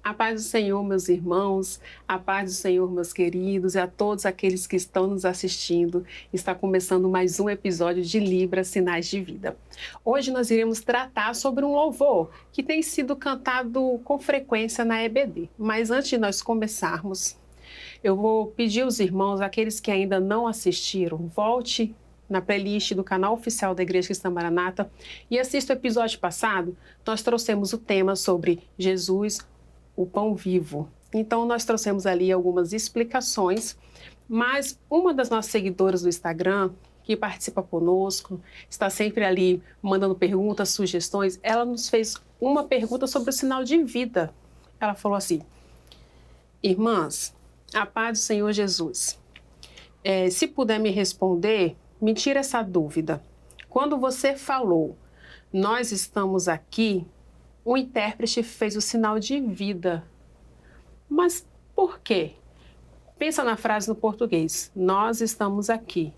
A paz do Senhor, meus irmãos, a paz do Senhor, meus queridos, e a todos aqueles que estão nos assistindo. Está começando mais um episódio de Libra, Sinais de Vida. Hoje nós iremos tratar sobre um louvor que tem sido cantado com frequência na EBD. Mas antes de nós começarmos, eu vou pedir aos irmãos, aqueles que ainda não assistiram, volte na playlist do canal oficial da Igreja Cristã Maranata e assista o episódio passado. Nós trouxemos o tema sobre Jesus, o pão vivo. Então, nós trouxemos ali algumas explicações, mas uma das nossas seguidoras do Instagram, que participa conosco, está sempre ali mandando perguntas, sugestões, ela nos fez uma pergunta sobre o sinal de vida. Ela falou assim: irmãs, a paz do Senhor Jesus, se puder me responder, me tira essa dúvida. Quando você falou, nós estamos aqui, o intérprete fez o sinal de vida. Mas por quê? Pensa na frase no português. Nós estamos aqui.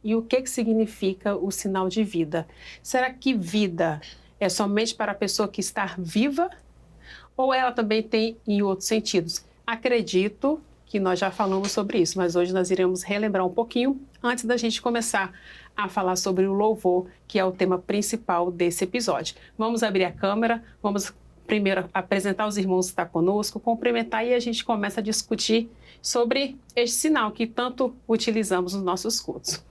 E o que significa o sinal de vida? Será que vida é somente para a pessoa que está viva? Ou ela também tem em outros sentidos? Acredito que nós já falamos sobre isso, mas hoje nós iremos relembrar um pouquinho antes da gente começar a falar sobre o louvor, que é o tema principal desse episódio. Vamos abrir a câmera, vamos primeiro apresentar os irmãos que estão conosco, cumprimentar e a gente começa a discutir sobre este sinal que tanto utilizamos nos nossos cultos.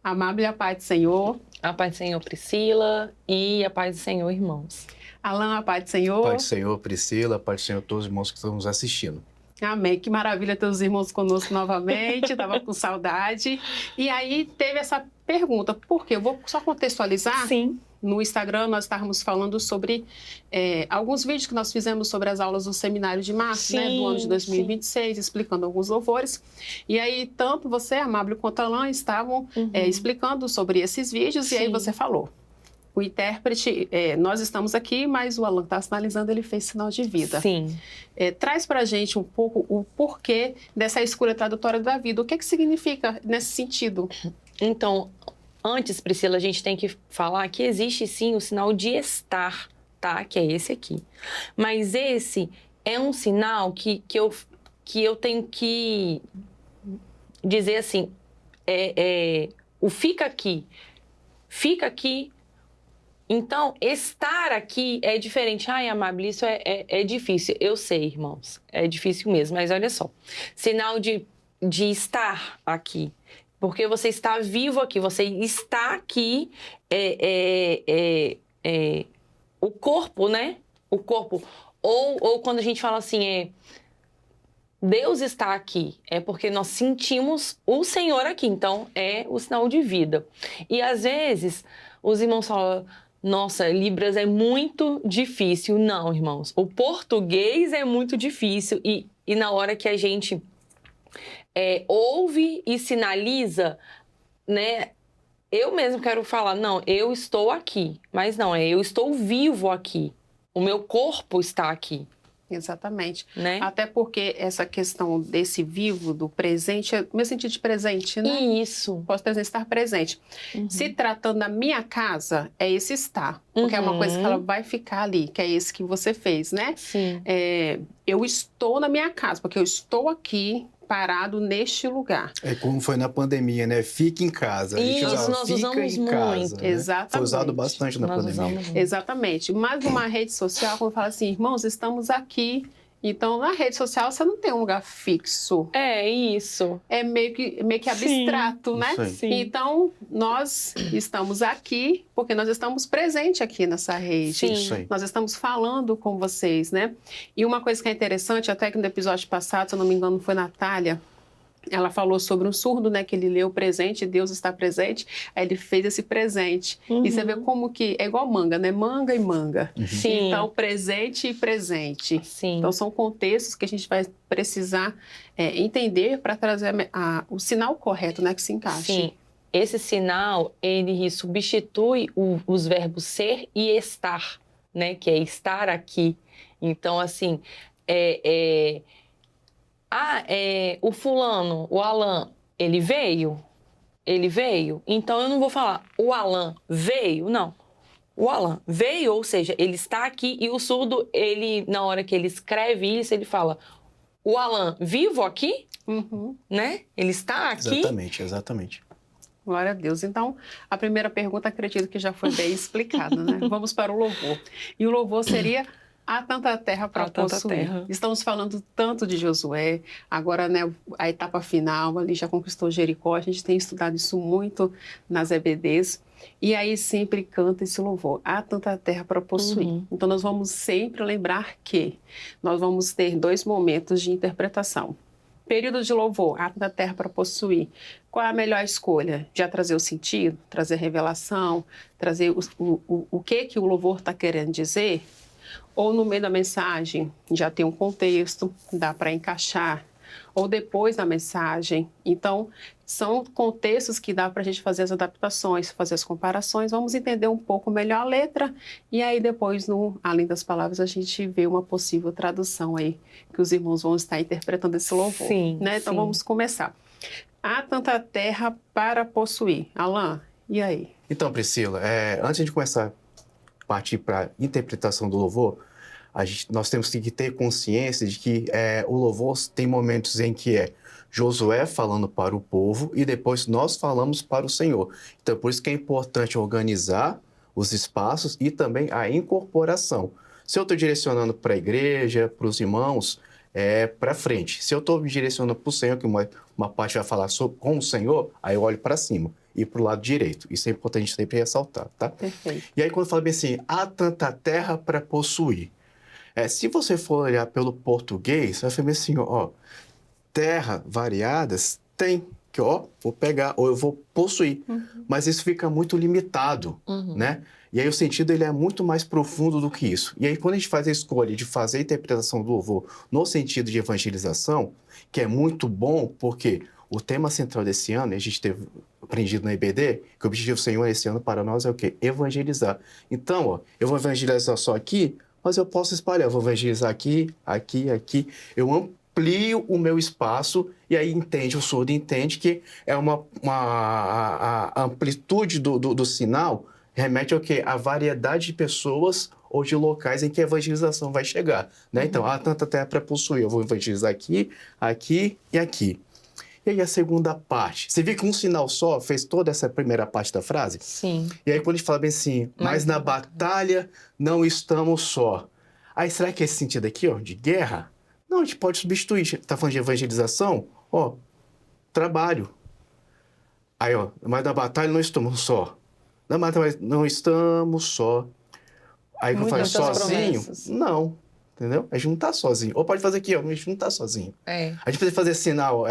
Amável, a paz do Senhor. A paz do Senhor, Priscila, e a paz do Senhor, irmãos. Alan, a paz do Senhor. A paz do Senhor, Priscila, a paz do Senhor a todos os irmãos que estão nos assistindo. Amém, que maravilha ter os irmãos conosco novamente, estava com saudade. E aí teve essa pergunta, por quê? Eu vou só contextualizar. Sim. No Instagram nós estávamos falando sobre alguns vídeos que nós fizemos sobre as aulas do seminário de março, né, do ano de 2026, sim, explicando alguns louvores. E aí tanto você, Amável, quanto a Alain estavam explicando sobre esses vídeos, sim, e aí você falou. O intérprete, nós estamos aqui, mas o Alan está sinalizando, ele fez sinal de vida. Sim. Traz para a gente um pouco o porquê dessa escolha tradutória da vida. O que significa nesse sentido? Então, antes, Priscila, a gente tem que falar que existe sim o sinal de estar, tá? Que é esse aqui. Mas esse é um sinal que eu tenho que dizer assim, o fica aqui. Fica aqui. Então, estar aqui é diferente. Ai, Amável, isso é difícil. Eu sei, irmãos, é difícil mesmo, mas olha só. Sinal de estar aqui. Porque você está vivo aqui, você está aqui, o corpo, né? O corpo. Ou quando a gente fala assim, Deus está aqui, é porque nós sentimos o Senhor aqui. Então, é o sinal de vida. E às vezes, os irmãos falam: nossa, Libras é muito difícil. Não, irmãos, o português é muito difícil e na hora que a gente ouve e sinaliza, né? Eu mesmo quero falar, não, eu estou aqui, mas não, eu estou vivo aqui. O meu corpo está aqui. Exatamente. Né? Até porque essa questão desse vivo, do presente, é o meu sentido de presente, né? Isso. Posso estar presente. Se tratando da minha casa, é esse estar. Porque é uma coisa que ela vai ficar ali, que é esse que você fez, né? Sim. Eu estou na minha casa, porque eu estou aqui parado neste lugar. É como foi na pandemia, né? Fique em casa. A gente Isso, nós usamos muito. Né? Exatamente. Foi usado bastante na pandemia. Exatamente. Mas numa rede social, quando fala assim, irmãos, estamos aqui. Então, na rede social, você não tem um lugar fixo. É isso. É meio que abstrato, né? Sim. Então, nós estamos aqui porque nós estamos presentes aqui nessa rede. Sim. Nós estamos falando com vocês, né? E uma coisa que é interessante, até que no episódio passado, se eu não me engano, foi Natália, ela falou sobre um surdo, né, que ele leu presente, Deus está presente, aí ele fez esse presente. E você vê como que é igual manga, né? Manga e manga. Sim. Então, presente e presente. Sim. Então, são contextos que a gente vai precisar entender para trazer o sinal correto, né, que se encaixe. Sim. Esse sinal, ele substitui os verbos ser e estar, né? Que é estar aqui. Então, assim, o fulano, o Alan, ele veio? Ele veio? Então eu não vou falar, o Alan veio? Não. o Alan veio, ou seja, ele está aqui, e o surdo, ele, na hora que ele escreve isso, ele fala, o Alan vivo aqui, né? Ele está aqui. Exatamente. Glória a Deus. Então, a primeira pergunta, acredito que já foi bem explicada, né? Vamos para o louvor. E o louvor seria há tanta terra para possuir. Estamos falando tanto de Josué, agora, né, a etapa final, ali já conquistou Jericó, a gente tem estudado isso muito nas EBDs, e aí sempre canta esse louvor, há tanta terra para possuir. Então, nós vamos sempre lembrar que nós vamos ter 2 momentos de interpretação. Período de louvor, ato da terra para possuir. Qual é a melhor escolha? Já trazer o sentido, trazer revelação, trazer o que o louvor está querendo dizer? Ou no meio da mensagem já tem um contexto, dá para encaixar? Ou depois da mensagem? Então, são contextos que dá para a gente fazer as adaptações, fazer as comparações. Vamos entender um pouco melhor a letra e aí depois, além das palavras, a gente vê uma possível tradução aí, que os irmãos vão estar interpretando esse louvor. Sim, né? Então, vamos começar. Há tanta terra para possuir. Alan, e aí? Então, Priscila, antes de começar a partir para a interpretação do louvor, nós temos que ter consciência de que o louvor tem momentos em que Josué falando para o povo e depois nós falamos para o Senhor. Então, por isso que é importante organizar os espaços e também a incorporação. Se eu estou direcionando para a igreja, para os irmãos, para frente. Se eu estou me direcionando para o Senhor, que uma parte vai falar com o Senhor, aí eu olho para cima e para o lado direito. Isso é importante sempre ressaltar, tá? Perfeito. E aí, quando fala bem assim, há tanta terra para possuir. Se você for olhar pelo português, vai falar assim, terra variadas tem que, vou pegar ou eu vou possuir. Mas isso fica muito limitado, né? E aí o sentido ele é muito mais profundo do que isso. E aí quando a gente faz a escolha de fazer a interpretação do louvor no sentido de evangelização, que é muito bom, porque o tema central desse ano, a gente teve aprendido na IBD, que o objetivo do Senhor esse ano para nós é o quê? Evangelizar. Então, eu vou evangelizar só aqui, mas eu posso espalhar. Eu vou evangelizar aqui, aqui, aqui. Eu amplio o meu espaço e aí o surdo entende que a amplitude do sinal remete ao quê? A variedade de pessoas ou de locais em que a evangelização vai chegar, né? Então, há tanta terra para possuir. Eu vou evangelizar aqui, aqui e aqui. E aí a segunda parte. Você viu que um sinal só fez toda essa primeira parte da frase? Sim. E aí quando a gente fala bem assim, mas na batalha não estamos só. Aí será que esse sentido aqui, de guerra? Não, a gente pode substituir. Está falando de evangelização? Trabalho. Aí, mas na batalha não estamos só. Na batalha não estamos só. Aí quando faz sozinho? Promessas. Não. Entendeu? A gente não está sozinho. Ou pode fazer aqui, a gente não está sozinho. A gente pode fazer sinal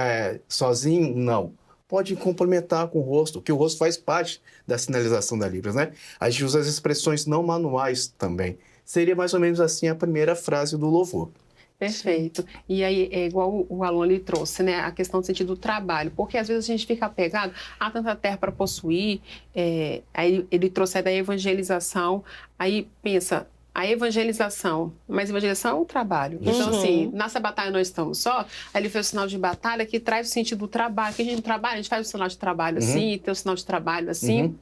sozinho? Não. Pode complementar com o rosto, que o rosto faz parte da sinalização da Libras, né? A gente usa as expressões não manuais também. Seria mais ou menos assim a primeira frase do louvor. Perfeito. E aí, é igual o aluno ali trouxe, né? A questão do sentido do trabalho. Porque às vezes a gente fica apegado a tanta terra para possuir. Aí ele trouxe a da evangelização. Aí pensa, a evangelização, mas evangelização é um trabalho. Então, assim, nessa batalha nós estamos só. Aí ele fez o sinal de batalha que traz o sentido do trabalho. Que a gente trabalha, a gente faz o sinal de trabalho assim, tem o sinal de trabalho assim.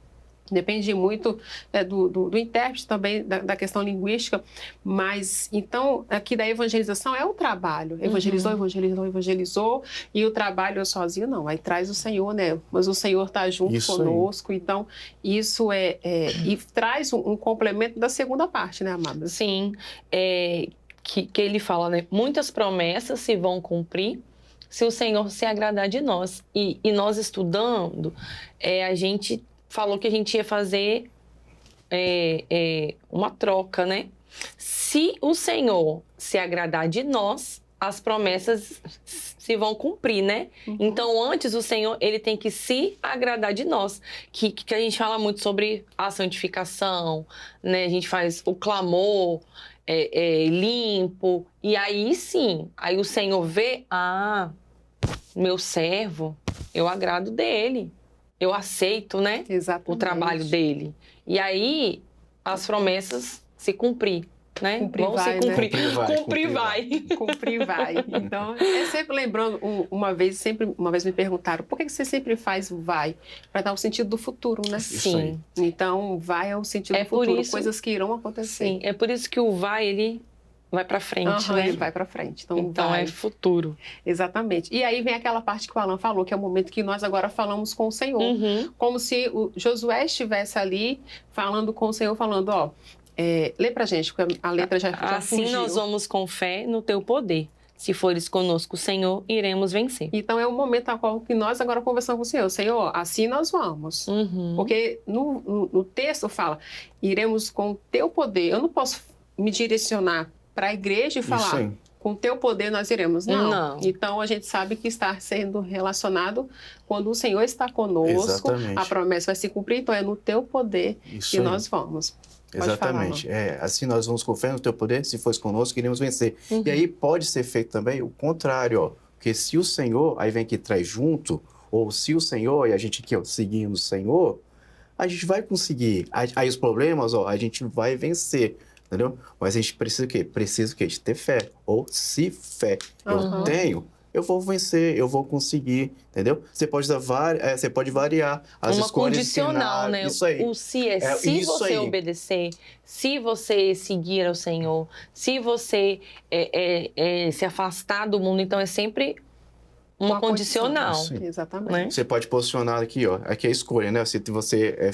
Depende muito do intérprete também, da questão linguística, mas, então, aqui da evangelização é um trabalho. Evangelizou, e o trabalho sozinho não, aí traz o Senhor, né? Mas o Senhor está junto Isso conosco, aí. Então, isso e traz um complemento da segunda parte, né, amada? Sim, que ele fala, né? Muitas promessas se vão cumprir se o Senhor se agradar de nós. E nós estudando, a gente falou que a gente ia fazer uma troca, né? Se o Senhor se agradar de nós, as promessas se vão cumprir, né? Então, antes o Senhor, ele tem que se agradar de nós. Que a gente fala muito sobre a santificação, né? A gente faz o clamor limpo. E aí, sim, aí o Senhor vê, meu servo, eu agrado dele. Eu aceito, né? Exatamente. O trabalho dele. E aí, as promessas se cumprir. né? Cumprir Vamos vai, se né? cumprir. Cumprir vai, Cumprir vai. Cumprir vai. Então, é sempre lembrando, uma vez me perguntaram, por que você sempre faz o vai? Para dar o sentido do futuro, né? Isso aí. Então, vai é o sentido É do por futuro, isso- coisas que irão acontecer. Sim, é por isso que o vai, ele vai para frente, Aham, né? ele vai para frente. Então vai. é futuro. Exatamente. E aí vem aquela parte que o Alan falou, que é o momento que nós agora falamos com o Senhor. Uhum. Como se o Josué estivesse ali falando com o Senhor, falando, ó, lê pra gente, porque a letra já Assim fugiu. nós vamos com fé no teu poder. Se fores conosco, Senhor, iremos vencer. Então é o momento a qual que nós agora conversamos com o Senhor. Senhor, assim nós vamos. Uhum. Porque no texto fala, iremos com o teu poder. Eu não posso me direcionar para a igreja e Isso falar, aí. com o teu poder nós iremos. Não. Não. Então a gente sabe que está sendo relacionado quando o Senhor está conosco, Exatamente. a promessa vai se cumprir, então é no teu poder Isso que aí. nós vamos. Pode Exatamente. Assim nós vamos com fé no teu poder, se fores conosco, iremos vencer. Uhum. E aí pode ser feito também o contrário, ó. Porque se o Senhor, aí vem aqui traz junto, ou se o Senhor, e a gente aqui, ó, seguindo o Senhor, a gente vai conseguir. Aí os problemas, ó, a gente vai vencer, entendeu? Mas a gente precisa o quê? Precisa o quê? De ter fé. Ou se fé eu Uhum. tenho, eu vou vencer, eu vou conseguir, entendeu? Você pode você pode variar as Uma escolhas. condicional, né? Isso aí. O se é É se isso você aí. obedecer, se você seguir ao Senhor, se você se afastar do mundo. Então é sempre uma condicional. Isso aí. Exatamente. Né? Você pode posicionar aqui, ó. Aqui é a escolha, né? Se você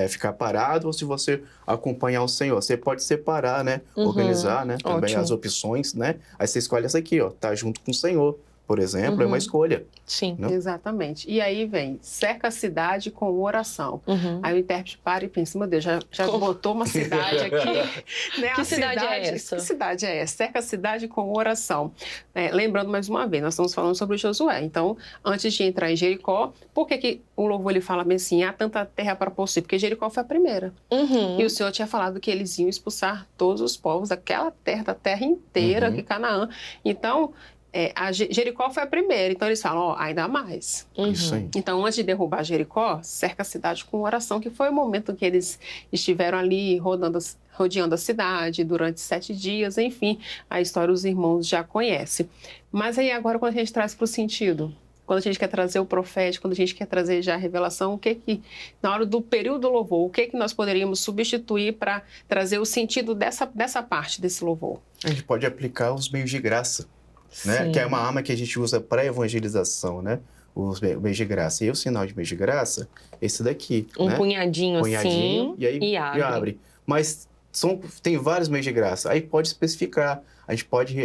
ficar parado ou se você acompanhar o Senhor. Você pode separar, né? Uhum. Organizar, né? Também Ótimo. as opções, né? Aí você escolhe essa aqui, ó. Tá junto com o Senhor, por exemplo, é uma Uhum. escolha. Sim. Não? Exatamente. E aí vem, cerca a cidade com oração. Uhum. Aí o intérprete para e pensa, meu Deus, já botou uma cidade aqui. Né? Que A cidade é essa? Que cidade é essa? Cerca a cidade com oração. Lembrando mais uma vez, nós estamos falando sobre Josué. Então, antes de entrar em Jericó, por que o louvor ele fala bem assim, há tanta terra para possuir? Porque Jericó foi a primeira. Uhum. E o Senhor tinha falado que eles iam expulsar todos os povos daquela terra, da terra inteira, Uhum. que Canaã. Então, Jericó foi a primeira. Então, eles falam, ó, ainda mais. Uhum. Isso aí. Então, antes de derrubar Jericó, cerca a cidade com oração, que foi o momento que eles estiveram ali rodeando a cidade durante 7 dias. Enfim, a história os irmãos já conhecem. Mas aí agora, quando a gente traz para o sentido, quando a gente quer trazer o profético, quando a gente quer trazer já a revelação, na hora do período do louvor, o que nós poderíamos substituir para trazer o sentido dessa parte desse louvor? A gente pode aplicar os meios de graça, né? Sim. Que é uma arma que a gente usa para evangelização, né? Os meios de graça. E o sinal de meio de graça, esse daqui, Um né? punhadinho assim e aí abre. Mas tem vários meios de graça. Aí pode especificar. A gente pode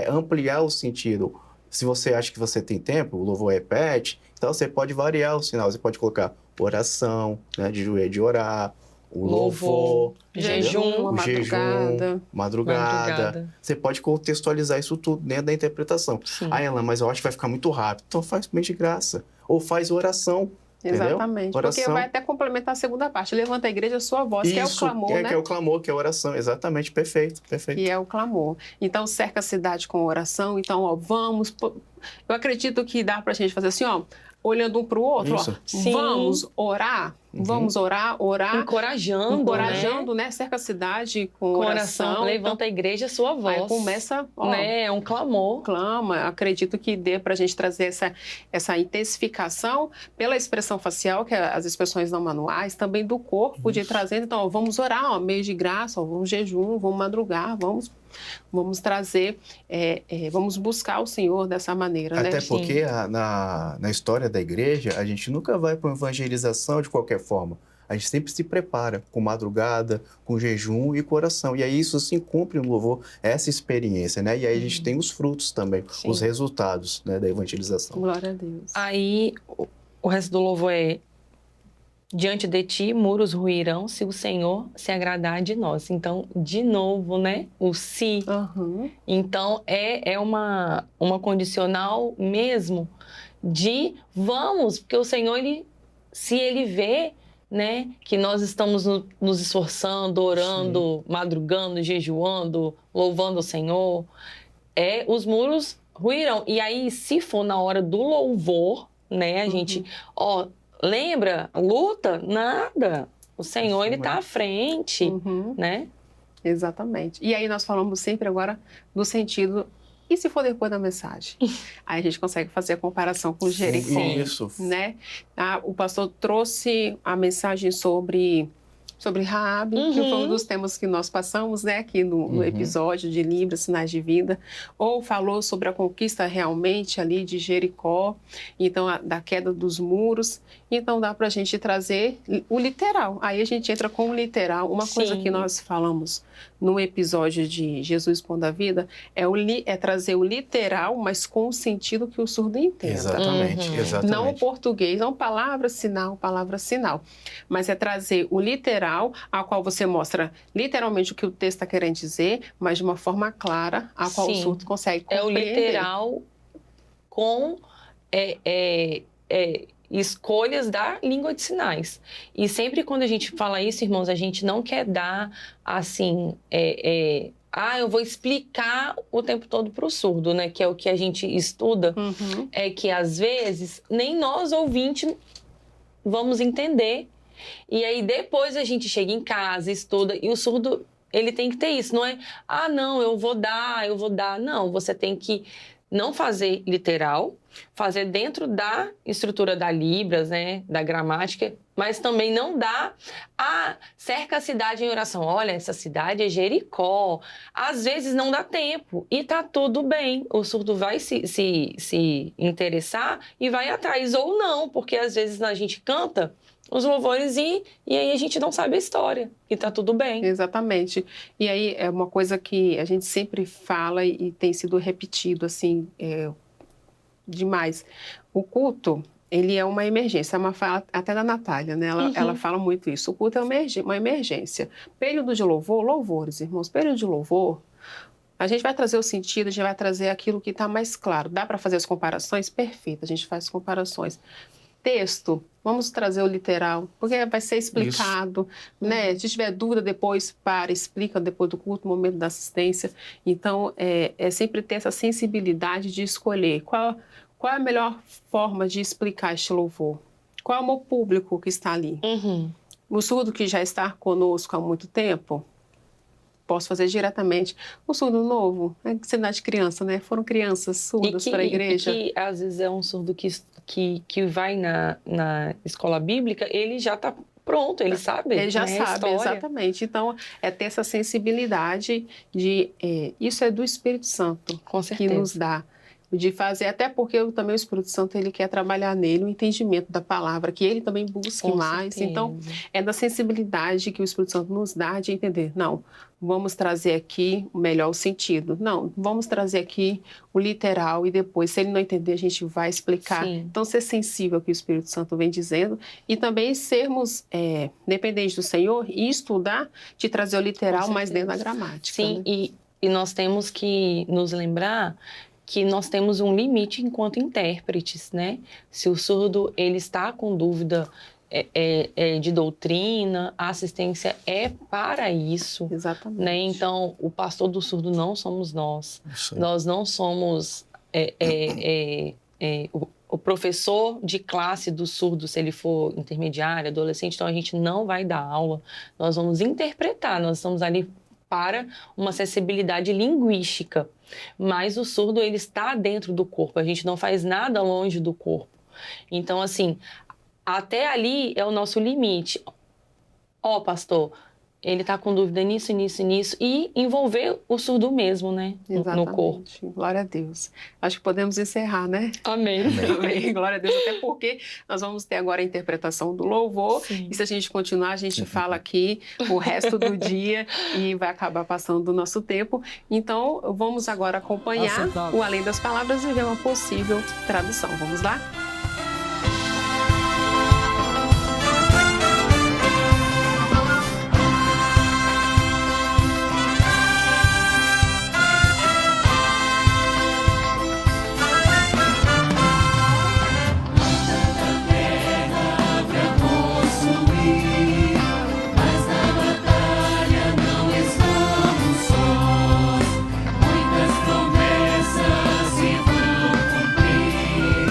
ampliar o sentido. Se você acha que você tem tempo, o louvor repete, então você pode variar o sinal. Você pode colocar oração, né? De joelho de orar, o louvor, jejum, a o jejum, madrugada. Você pode contextualizar isso tudo dentro da interpretação. Sim. Ah, Ela, mas eu acho que vai ficar muito rápido. Então faz meio de graça. Ou faz oração. Exatamente. Entendeu? Oração. Porque vai até complementar a segunda parte. Levanta a igreja a sua voz, que é o clamor, né? Que é o clamor, que é a oração. Exatamente, perfeito. Que é o clamor. Então, cerca a cidade com oração. Então, ó, vamos... Eu acredito que dá pra gente fazer assim, ó, olhando um pro outro, Isso. ó. Sim. Vamos orar. Vamos orar. Encorajando, né? Cerca a cidade com Coração, oração. levanta a igreja a sua voz. Aí começa, ó, né? É um clamor. clama. Acredito que dê para a gente trazer essa intensificação pela expressão facial, que é as expressões não manuais, também do corpo, de trazer. Então, ó, vamos orar, ó, meio de graça, ó, vamos jejum, vamos madrugar, vamos trazer, vamos buscar o Senhor dessa maneira, né? Até porque na história da igreja, a gente nunca vai para uma evangelização de qualquer forma. A gente sempre se prepara com madrugada, com jejum e com oração. E aí isso se cumpre no louvor, essa experiência, né? E aí a gente tem os frutos também, Sim. os resultados, né, da evangelização. Glória a Deus. Aí o resto do louvor é: diante de ti muros ruirão se o Senhor se agradar de nós. Então, de novo, né? O se. Uhum. Então, é uma condicional mesmo de vamos, porque o Senhor, se Ele vê, né, que nós estamos nos esforçando, orando, madrugando, jejuando, louvando o Senhor, os muros ruirão. E aí, se for na hora do louvor, né, a gente, ó, lembra, luta, nada. O Senhor, Ele está à frente, Uhum. né? Exatamente. E aí nós falamos sempre agora no sentido, e se for depois da mensagem? Aí a gente consegue fazer a comparação com Jericó, Isso. né? O pastor trouxe a mensagem sobre Raabe, que foi um dos temas que nós passamos, né, aqui no episódio de Libra, Sinais de Vida, ou falou sobre a conquista realmente ali de Jericó, então da queda dos muros. Então dá para a gente trazer o literal. Aí a gente entra com o literal. Uma coisa que nós falamos no episódio de Jesus Pão da Vida é trazer o literal, mas com o sentido que o surdo entenda. Exatamente, exatamente. Não o português, não palavra, sinal, mas é trazer o literal, ao qual você mostra literalmente o que o texto está querendo dizer, mas de uma forma clara, a qual o surdo consegue compreender. É o literal com escolhas da língua de sinais. E sempre quando a gente fala isso, irmãos, a gente não quer dar, assim, eu vou explicar o tempo todo para o surdo, né? Que é o que a gente estuda, é que às vezes nem nós, ouvintes, vamos entender. E aí depois a gente chega em casa, estuda, e o surdo, ele tem que ter isso, não é, não, eu vou dar. Não, você tem que não fazer literal, fazer dentro da estrutura da Libras, né, da gramática, mas também não dá cerca a cidade em oração. Olha, essa cidade é Jericó. Às vezes não dá tempo e tá tudo bem. O surdo vai se interessar e vai atrás, ou não, porque às vezes a gente canta os louvores e aí a gente não sabe a história e tá tudo bem. Exatamente. E aí é uma coisa que a gente sempre fala e tem sido repetido assim demais. O culto, ele é uma emergência, é uma fala até da Natália, né? Ela fala muito isso. O culto é uma emergência. Período de louvor, louvores, irmãos, período de louvor, a gente vai trazer o sentido, a gente vai trazer aquilo que está mais claro. Dá para fazer as comparações? Perfeito, a gente faz comparações. Texto, vamos trazer o literal, porque vai ser explicado, né? Se tiver dúvida depois, explica depois do culto, no momento da assistência. Então, é sempre ter essa sensibilidade de escolher qual é a melhor forma de explicar este louvor. Qual é o meu público que está ali? O surdo que já está conosco há muito tempo, posso fazer diretamente. O surdo novo, cenário de criança, né? Foram crianças surdas para a igreja. E que às vezes é um surdo que vai na escola bíblica, ele já está pronto, ele sabe. Ele já sabe, exatamente. Então, é ter essa sensibilidade de... isso é do Espírito Santo, com certeza, que nos dá. De fazer, até porque também o Espírito Santo ele quer trabalhar nele o entendimento da palavra, que ele também busque mais. Certeza. Então, é da sensibilidade que o Espírito Santo nos dá de entender. Não, vamos trazer aqui o melhor sentido. Não, vamos trazer aqui o literal e depois, se ele não entender, a gente vai explicar. Sim. Então, ser sensível ao que o Espírito Santo vem dizendo e também sermos dependentes do Senhor e estudar de trazer o literal mais dentro da gramática. Sim, né? e nós temos que nos lembrar que nós temos um limite enquanto intérpretes, né? Se o surdo ele está com dúvida de doutrina, a assistência é para isso. Exatamente. Né? Então, o pastor do surdo não somos nós. Nós não somos o professor de classe do surdo, se ele for intermediário, adolescente, então a gente não vai dar aula, nós vamos interpretar, nós estamos ali para uma acessibilidade linguística, mas o surdo ele está dentro do corpo, a gente não faz nada longe do corpo. Então, assim, até ali é o nosso limite. Pastor, ele está com dúvida nisso, e envolver o surdo mesmo, né? Exatamente. No corpo. Glória a Deus. Acho que podemos encerrar, né? Amém. Amém. Glória a Deus, até porque nós vamos ter agora a interpretação do louvor. Sim. E se a gente continuar, a gente fala aqui o resto do dia e vai acabar passando do nosso tempo. Então, vamos agora acompanhar o Além das Palavras e ver uma possível tradução. Vamos lá? Muitas promessas se vão cumprir.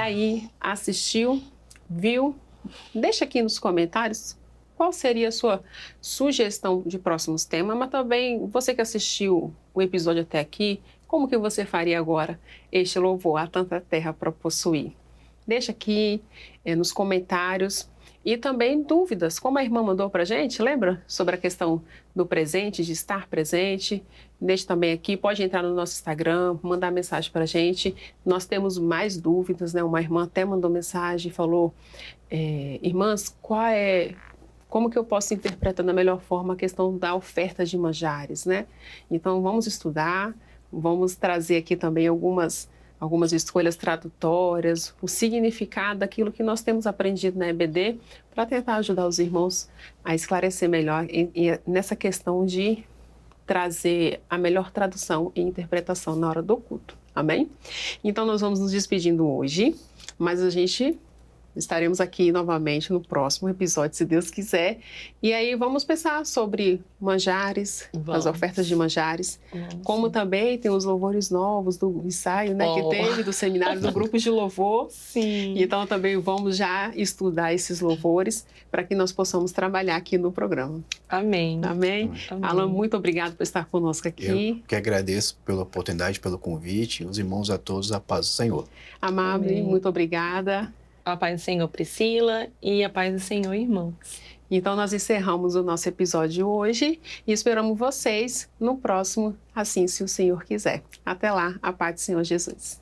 aí, assistiu, viu? Deixa aqui nos comentários qual seria a sua sugestão de próximos temas, mas também você que assistiu o episódio até aqui, como que você faria agora este louvor, Há Tanta Terra para Possuir? Deixa aqui nos comentários e também dúvidas, como a irmã mandou para a gente, lembra? Sobre a questão do presente, de estar presente. Deixe também aqui, pode entrar no nosso Instagram, mandar mensagem para a gente. Nós temos mais dúvidas, né? Uma irmã até mandou mensagem e falou, irmãs, como que eu posso interpretar da melhor forma a questão da oferta de manjares, né? Então, vamos estudar, vamos trazer aqui também algumas escolhas tradutórias, o significado daquilo que nós temos aprendido na EBD, para tentar ajudar os irmãos a esclarecer melhor nessa questão de trazer a melhor tradução e interpretação na hora do culto. Amém? Então, nós vamos nos despedindo hoje, mas estaremos aqui novamente no próximo episódio, se Deus quiser. E aí vamos pensar sobre manjares, as ofertas de manjares, como também tem os louvores novos do ensaio, né, que teve do seminário do grupo de louvor. Sim. Então também vamos já estudar esses louvores para que nós possamos trabalhar aqui no programa. Amém. Amém? Amém. Alan, muito obrigado por estar conosco aqui. Eu que agradeço pela oportunidade, pelo convite. Os irmãos a todos, a paz do Senhor. Amável, Amém. muito obrigada. A paz do Senhor, Priscila, e a paz do Senhor, irmãos. Então, nós encerramos o nosso episódio de hoje e esperamos vocês no próximo, assim se o Senhor quiser. Até lá, a paz do Senhor Jesus.